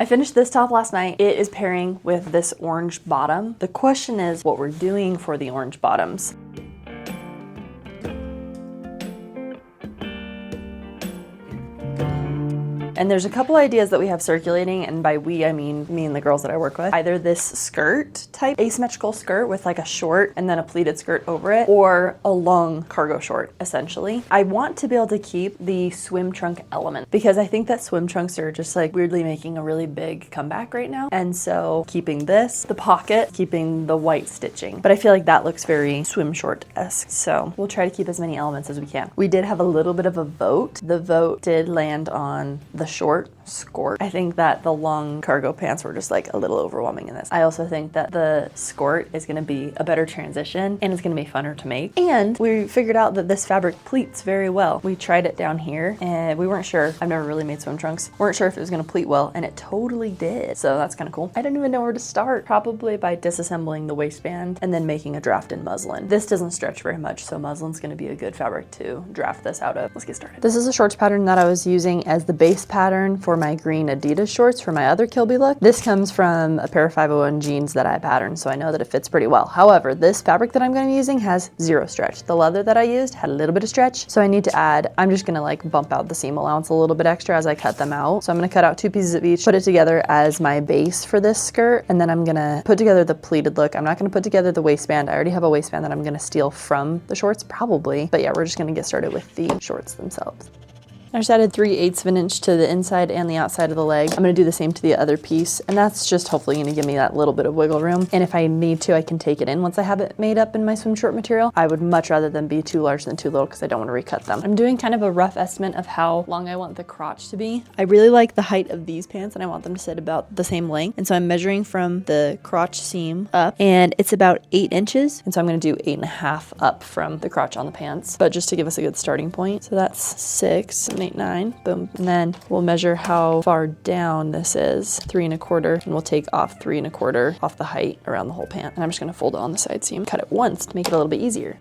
I finished this top last night. It is pairing with this orange bottom. The question is what we're doing for the orange bottoms. And there's a couple ideas that we have circulating, and by we, I mean me and the girls that I work with. Either this skirt type, asymmetrical skirt with like a short and then a pleated skirt over it, or a long cargo short, essentially. I want to be able to keep the swim trunk element because I think that swim trunks are just like weirdly making a really big comeback right now. And so keeping this, the pocket, keeping the white stitching. But I feel like that looks very swim short-esque. So we'll try to keep as many elements as we can. We did have a little bit of a vote. The vote did land on the short skort. I think that the long cargo pants were just like a little overwhelming in this. I also think that the skort is going to be a better transition and it's going to be funner to make. And we figured out that this fabric pleats very well. We tried it down here and we weren't sure. I've never really made swim trunks. Weren't sure if it was going to pleat well, and it totally did. So that's kind of cool. I didn't even know where to start. Probably by disassembling the waistband and then making a draft in muslin. This doesn't stretch very much, so muslin's going to be a good fabric to draft this out of. Let's get started. This is a shorts pattern that I was using as the base pattern for my green Adidas shorts for my other Kilby look. This comes from a pair of 501 jeans that I patterned, so I know that it fits pretty well. However, this fabric that I'm going to be using has zero stretch. The leather that I used had a little bit of stretch, so I need to add, I'm just going to like bump out the seam allowance a little bit extra as I cut them out. So I'm going to cut out 2 pieces of each, put it together as my base for this skirt, and then I'm going to put together the pleated look. I'm not going to put together the waistband. I already have a waistband that I'm going to steal from the shorts, probably. But yeah, we're just going to get started with the shorts themselves. I just added 3/8 of an inch to the inside and the outside of the leg. I'm gonna do the same to the other piece, and that's just hopefully gonna give me that little bit of wiggle room. And if I need to, I can take it in once I have it made up in my swim short material. I would much rather them be too large than too little because I don't want to recut them. I'm doing kind of a rough estimate of how long I want the crotch to be. I really like the height of these pants and I want them to sit about the same length. And so I'm measuring from the crotch seam up, and it's about 8 inches. And so I'm gonna do 8.5 up from the crotch on the pants, but just to give us a good starting point. So that's 6, 8, 9, boom. And then we'll measure how far down this is, 3 1/4, and we'll take off 3 1/4 off the height around the whole pant. And I'm just gonna fold it on the side seam, cut it once to make it a little bit easier.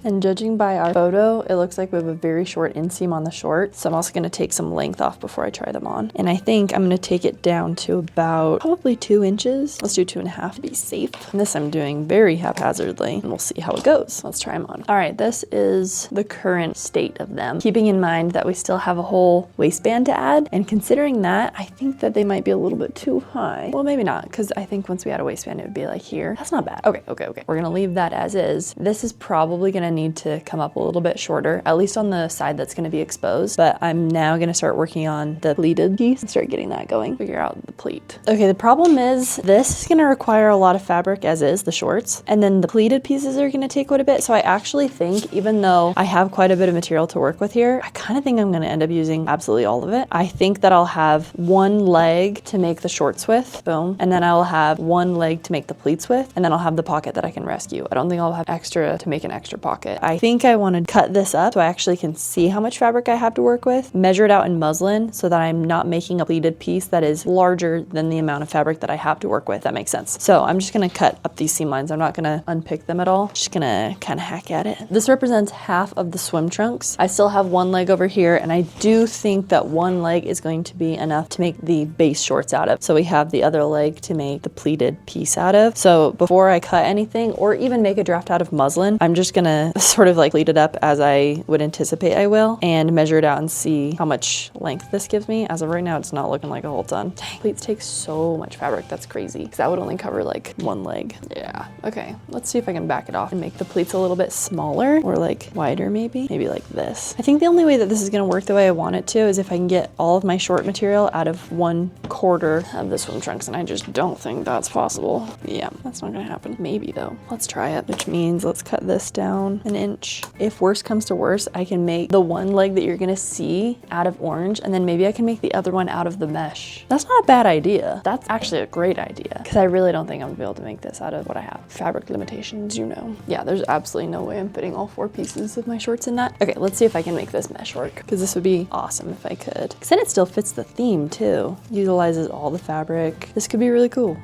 And judging by our photo, it looks like we have a very short inseam on the short. So I'm also gonna take some length off before I try them on. And I think I'm gonna take it down to about probably 2 inches. Let's do 2.5 to be safe. And this I'm doing very haphazardly, and we'll see how it goes. Let's try them on. All right, this is the current state of them. Keeping in mind that we still have a whole waistband to add. And considering that, I think that they might be a little bit too high. Well, maybe not, because I think once we add a waistband, it would be like here. That's not bad. Okay. We're gonna leave that as is. This is probably gonna need to come up a little bit shorter, at least on the side that's going to be exposed. But I'm now going to start working on the pleated piece and start getting that going, figure out the pleat. Okay, the problem is this is going to require a lot of fabric as is, the shorts, and then the pleated pieces are going to take quite a bit. So I actually think, even though I have quite a bit of material to work with here, I kind of think I'm going to end up using absolutely all of it. I think that I'll have one leg to make the shorts with, boom, and then I'll have one leg to make the pleats with, and then I'll have the pocket that I can rescue. I don't think I'll have extra to make an extra pocket. I think I want to cut this up so I actually can see how much fabric I have to work with, measure it out in muslin so that I'm not making a pleated piece that is larger than the amount of fabric that I have to work with. That makes sense. So I'm just going to cut up these seam lines. I'm not going to unpick them at all. Just going to kind of hack at it. This represents half of the swim trunks. I still have one leg over here, and I do think that one leg is going to be enough to make the base shorts out of. So we have the other leg to make the pleated piece out of. So before I cut anything or even make a draft out of muslin, I'm just going to sort of like pleat it up as I would anticipate I will and measure it out and see how much length this gives me. As of right now, it's not looking like a whole ton. Dang, pleats take so much fabric. That's crazy, because that would only cover like one leg. Yeah, okay. Let's see if I can back it off and make the pleats a little bit smaller or like wider maybe like this. I think the only way that this is gonna work the way I want it to is if I can get all of my short material out of 1/4 of the swim trunks, and I just don't think that's possible. Yeah, that's not gonna happen. Maybe though. Let's try it, which means let's cut this down an inch. If worst comes to worst, I can make the one leg that you're gonna see out of orange, and then maybe I can make the other one out of the mesh. That's not a bad idea. That's actually a great idea, because I really don't think I'm gonna be able to make this out of what I have. Fabric limitations, you know. Yeah, there's absolutely no way I'm fitting all 4 pieces of my shorts in that. Okay, let's see if I can make this mesh work, because this would be awesome if I could. Because then it still fits the theme too. Utilizes all the fabric. This could be really cool.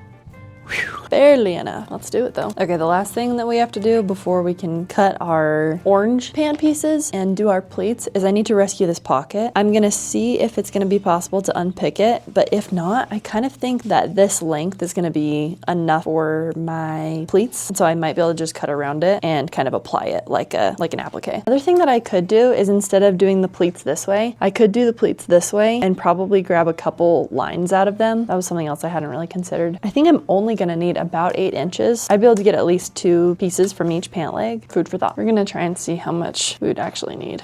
Whew. Barely enough. Let's do it though. Okay, the last thing that we have to do before we can cut our orange pant pieces and do our pleats is I need to rescue this pocket. I'm gonna see if it's gonna be possible to unpick it, but if not, I kind of think that this length is gonna be enough for my pleats. So I might be able to just cut around it and kind of apply it like an applique. Another thing that I could do is instead of doing the pleats this way, I could do the pleats this way and probably grab a couple lines out of them. That was something else I hadn't really considered. I think I'm only gonna need about 8 inches. I'd be able to get at least 2 pieces from each pant leg. Food for thought. We're gonna try and see how much we'd actually need.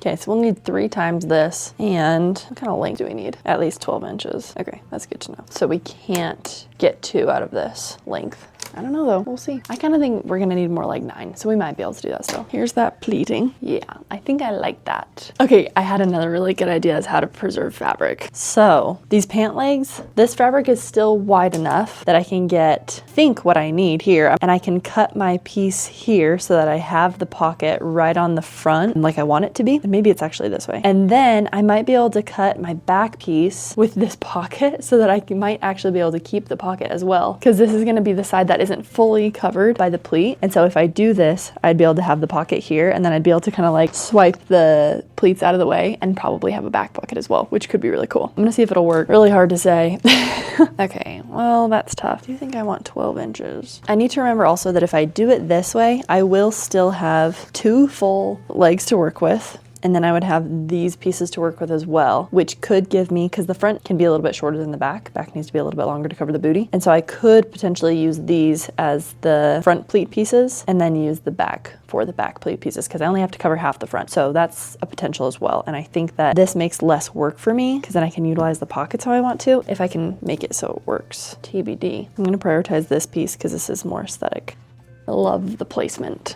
Okay, so we'll need 3 times this. And what kind of length do we need? At least 12 inches. Okay, that's good to know. So we can't get 2 out of this length. I don't know though, we'll see. I kind of think we're gonna need more like 9, so we might be able to do that still. Here's that pleating. Yeah, I think I like that. Okay, I had another really good idea as how to preserve fabric. So these pant legs, this fabric is still wide enough that I can think what I need here, and I can cut my piece here so that I have the pocket right on the front like I want it to be. And maybe it's actually this way. And then I might be able to cut my back piece with this pocket so that I might actually be able to keep the pocket as well, because this is gonna be the side that isn't fully covered by the pleat. And so if I do this, I'd be able to have the pocket here, and then I'd be able to kind of like swipe the pleats out of the way and probably have a back pocket as well, which could be really cool. I'm gonna see if it'll work. Really hard to say. Okay, well, that's tough. Do you think I want 12 inches? I need to remember also that if I do it this way, I will still have 2 full legs to work with. And then I would have these pieces to work with as well, which could give me, because the front can be a little bit shorter than the back. Back needs to be a little bit longer to cover the booty. And so I could potentially use these as the front pleat pieces and then use the back for the back pleat pieces, because I only have to cover half the front. So that's a potential as well. And I think that this makes less work for me, because then I can utilize the pockets how I want to, if I can make it so it works. TBD. I'm gonna prioritize this piece because this is more aesthetic. I love the placement.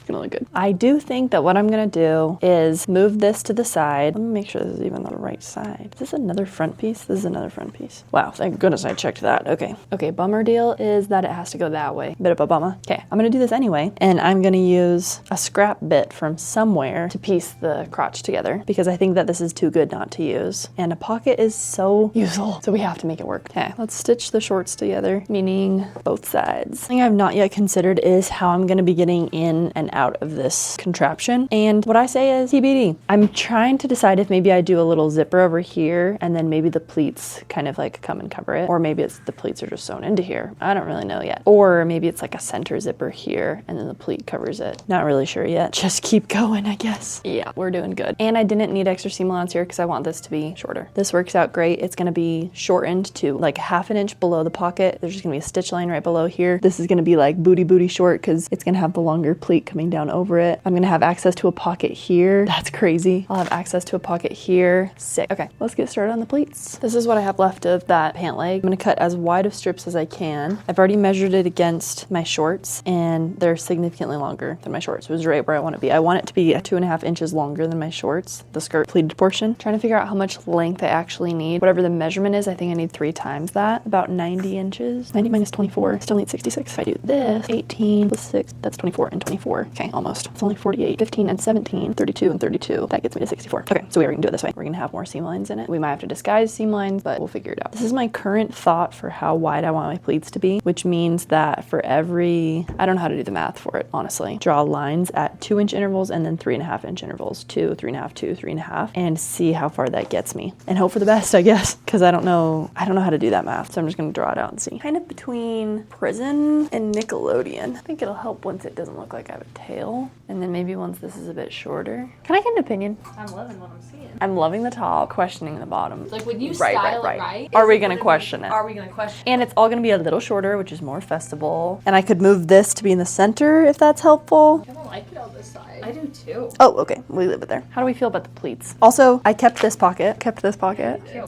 Gonna look good. I do think that what I'm gonna do is move this to the side. Let me make sure this is even the right side. Is this another front piece? This is another front piece. Wow, thank goodness I checked that. Okay. Okay, bummer deal is that it has to go that way. Bit of a bummer. Okay, I'm gonna do this anyway, and I'm gonna use a scrap bit from somewhere to piece the crotch together, because I think that this is too good not to use. And a pocket is so useful, so we have to make it work. Okay, let's stitch the shorts together, meaning both sides. The thing I've not yet considered is how I'm gonna be getting in and out of this contraption. And what I say is TBD. I'm trying to decide if maybe I do a little zipper over here and then maybe the pleats kind of like come and cover it. Or maybe it's the pleats are just sewn into here. I don't really know yet. Or maybe it's like a center zipper here and then the pleat covers it. Not really sure yet. Just keep going, I guess. Yeah, we're doing good. And I didn't need extra seam allowance here because I want this to be shorter. This works out great. It's gonna be shortened to like 1/2 inch below the pocket. There's just gonna be a stitch line right below here. This is gonna be like booty short because it's gonna have the longer pleat coming down over it. I'm gonna have access to a pocket here. That's crazy. I'll have access to a pocket here. Sick. Okay, let's get started on the pleats. This is what I have left of that pant leg. I'm gonna cut as wide of strips as I can. I've already measured it against my shorts and they're significantly longer than my shorts. It was right where I want to be. I want it to be 2.5 inches longer than my shorts, the skirt pleated portion. Trying to figure out how much length I actually need. Whatever the measurement is, I think I need 3 times that. About 90 inches. 90 minus 24, still need 66. If I do this, 18 plus 6, that's 24 and 24. Okay, almost. It's only 48, 15 and 17, 32 and 32. That gets me to 64. Okay, so we are gonna do it this way. We're gonna have more seam lines in it. We might have to disguise seam lines, but we'll figure it out. This is my current thought for how wide I want my pleats to be, which means that for every, I don't know how to do the math for it, honestly. Draw lines at 2-inch intervals and then 3.5-inch intervals. 2, 3.5, 2, 3.5, and see how far that gets me. And hope for the best, I guess, because I don't know how to do that math, so I'm just gonna draw it out and see. Kind of between Prison and Nickelodeon. I think it'll help once it doesn't look like I have a tail. And then maybe once this is a bit shorter. Can I get an opinion? I'm loving what I'm seeing. I'm loving the top, questioning the bottom. Like when you style it right. Are we gonna question it? Are we gonna question it? And it's all gonna be a little shorter, which is more festival. And I could move this to be in the center if that's helpful. I don't like it on this side. I do too. Oh, okay, we leave it there. How do we feel about the pleats? Also, I kept this pocket.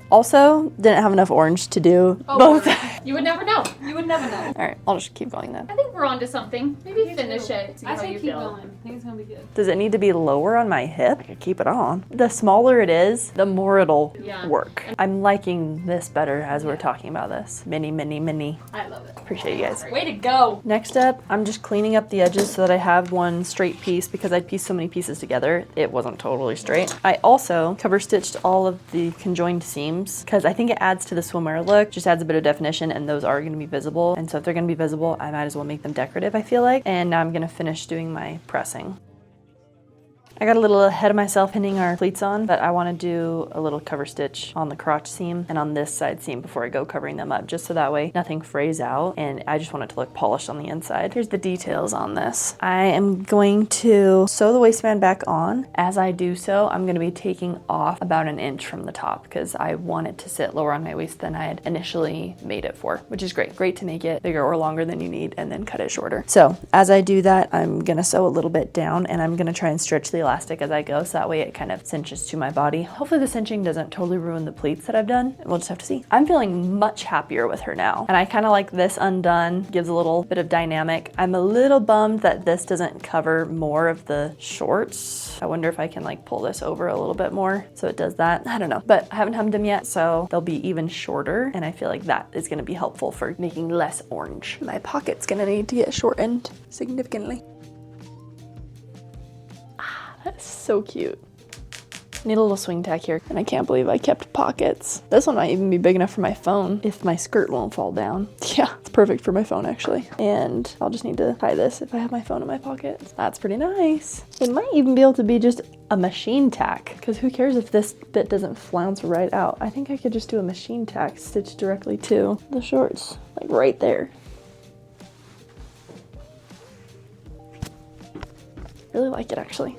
Also, didn't have enough orange to do both. You would never know. You would never know. All right, I'll just keep going then. I think we're onto something. Maybe finish it. See I how say you keep feel. going. I think it's gonna be good. Does it need to be lower on my hip? I could keep it on. The smaller it is, the more it'll work. I'm liking this better as we're talking about this. Mini. I love it. Appreciate you guys. Way to go. Next up, I'm just cleaning up the edges so that I have one straight piece because I pieced so many pieces together. It wasn't totally straight. I also cover stitched all of the conjoined seams because I think it adds to the swimwear look, just adds a bit of definition. and those are gonna be visible. And so if they're gonna be visible, I might as well make them decorative, I feel like. And now I'm gonna finish doing my pressing. I got a little ahead of myself pinning our pleats on, but I want to do a little cover stitch on the crotch seam and on this side seam before I go covering them up, just so that way nothing frays out, and I just want it to look polished on the inside. Here's the details on this. I am going to sew the waistband back on. As I do so, I'm going to be taking off about 1 inch from the top because I want it to sit lower on my waist than I had initially made it for, which is great. Great to make it bigger or longer than you need and then cut it shorter. So as I do that, I'm going to sew a little bit down, and I'm going to try and stretch the elastic as I go, so that way it kind of cinches to my body. Hopefully the cinching doesn't totally ruin the pleats that I've done. We'll just have to see. I'm feeling much happier with her now, and I kind of like this undone. Gives a little bit of dynamic. I'm a little bummed that this doesn't cover more of the shorts. I wonder if I can like pull this over a little bit more so it does that. I don't know, but I haven't hemmed them yet, so they'll be even shorter, and I feel like that is going to be helpful for making less orange. My pocket's going to need to get shortened significantly. That's so cute. Need a little swing tack here, and I can't believe I kept pockets. This one might even be big enough for my phone if my skirt won't fall down. Yeah, it's perfect for my phone actually. And I'll just need to tie this if I have my phone in my pocket. That's pretty nice. It might even be able to be just a machine tack, because who cares if this bit doesn't flounce right out. I think I could just do a machine tack stitched directly to the shorts, like right there. Really like it actually.